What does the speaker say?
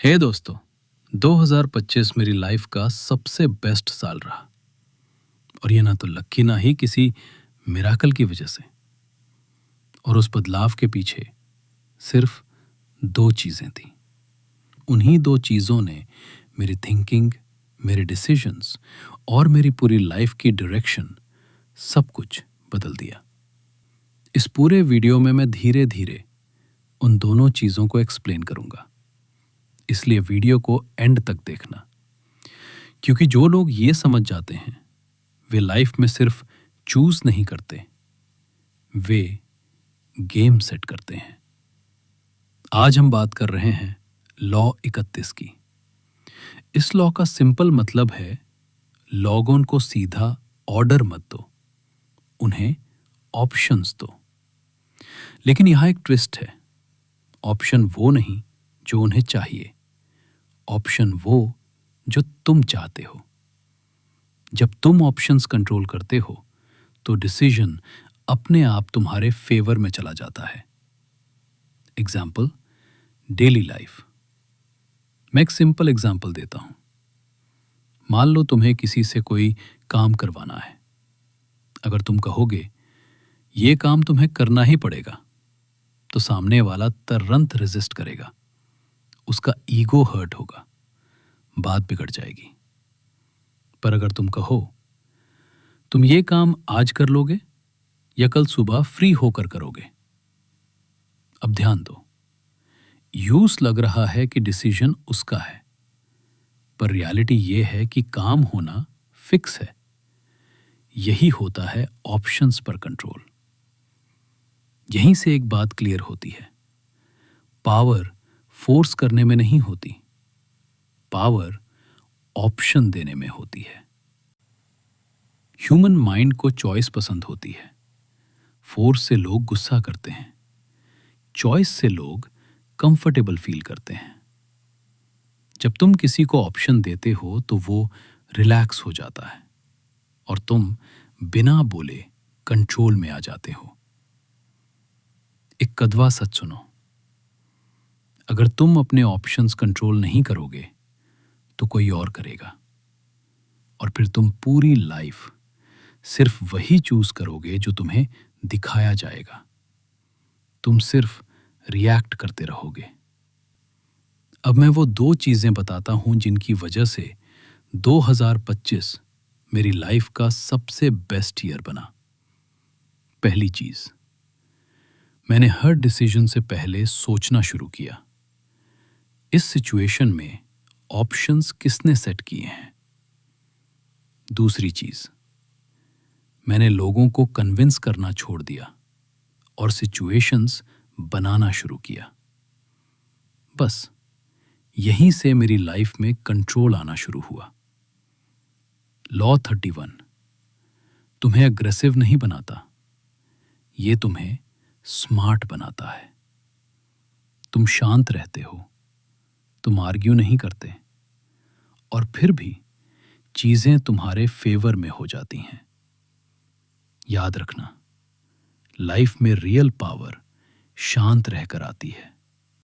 हे दोस्तों, 2025 मेरी लाइफ का सबसे बेस्ट साल रहा। और ये ना तो लकी ना ही किसी मिराकल की वजह से। और उस बदलाव के पीछे सिर्फ दो चीजें थी। उन्हीं दो चीजों ने मेरी थिंकिंग, मेरे डिसीजंस और मेरी पूरी लाइफ की डायरेक्शन सब कुछ बदल दिया। इस पूरे वीडियो में मैं धीरे धीरे उन दोनों चीजों को एक्सप्लेन करूंगा, इसलिए वीडियो को एंड तक देखना। क्योंकि जो लोग ये समझ जाते हैं वे लाइफ में सिर्फ चूज नहीं करते, वे गेम सेट करते हैं। आज हम बात कर रहे हैं लॉ 31 की। इस लॉ का सिंपल मतलब है लोगों को सीधा ऑर्डर मत दो, उन्हें ऑप्शंस दो। लेकिन यहां एक ट्विस्ट है। ऑप्शन वो नहीं जो उन्हें चाहिए, ऑप्शन वो जो तुम चाहते हो। जब तुम ऑप्शंस कंट्रोल करते हो तो डिसीजन अपने आप तुम्हारे फेवर में चला जाता है। Example, daily life. मैं एक सिंपल एग्जाम्पल देता हूं। मान लो तुम्हें किसी से कोई काम करवाना है। अगर तुम कहोगे ये काम तुम्हें करना ही पड़ेगा, तो सामने वाला तुरंत रेजिस्ट करेगा। उसका ईगो हर्ट होगा, बात बिगड़ जाएगी। पर अगर तुम कहो तुम ये काम आज कर लोगे या कल सुबह फ्री होकर करोगे, अब ध्यान दो। यूज लग रहा है कि डिसीजन उसका है, पर रियलिटी ये है कि काम होना फिक्स है। यही होता है ऑप्शंस पर कंट्रोल। यहीं से एक बात क्लियर होती है। पावर फोर्स करने में नहीं होती, पावर ऑप्शन देने में होती है। ह्यूमन माइंड को चॉइस पसंद होती है। फोर्स से लोग गुस्सा करते हैं, चॉइस से लोग कंफर्टेबल फील करते हैं। जब तुम किसी को ऑप्शन देते हो तो वो रिलैक्स हो जाता है और तुम बिना बोले कंट्रोल में आ जाते हो। एक कड़वा सच सुनो, अगर तुम अपने ऑप्शंस कंट्रोल नहीं करोगे तो कोई और करेगा, और फिर तुम पूरी लाइफ सिर्फ वही चूज करोगे जो तुम्हें दिखाया जाएगा। तुम सिर्फ रिएक्ट करते रहोगे। अब मैं वो दो चीजें बताता हूं जिनकी वजह से 2025 मेरी लाइफ का सबसे बेस्ट ईयर बना। पहली चीज, मैंने हर डिसीजन से पहले सोचना शुरू किया, इस सिचुएशन में ऑप्शंस किसने सेट किए हैं। दूसरी चीज, मैंने लोगों को कन्विंस करना छोड़ दिया और सिचुएशंस बनाना शुरू किया। बस यहीं से मेरी लाइफ में कंट्रोल आना शुरू हुआ। लॉ 31 तुम्हें अग्रेसिव नहीं बनाता, ये तुम्हें स्मार्ट बनाता है। तुम शांत रहते हो, तुम आर्ग्यू नहीं करते, और फिर भी चीजें तुम्हारे फेवर में हो जाती हैं। याद रखना, लाइफ में रियल पावर शांत रहकर आती है।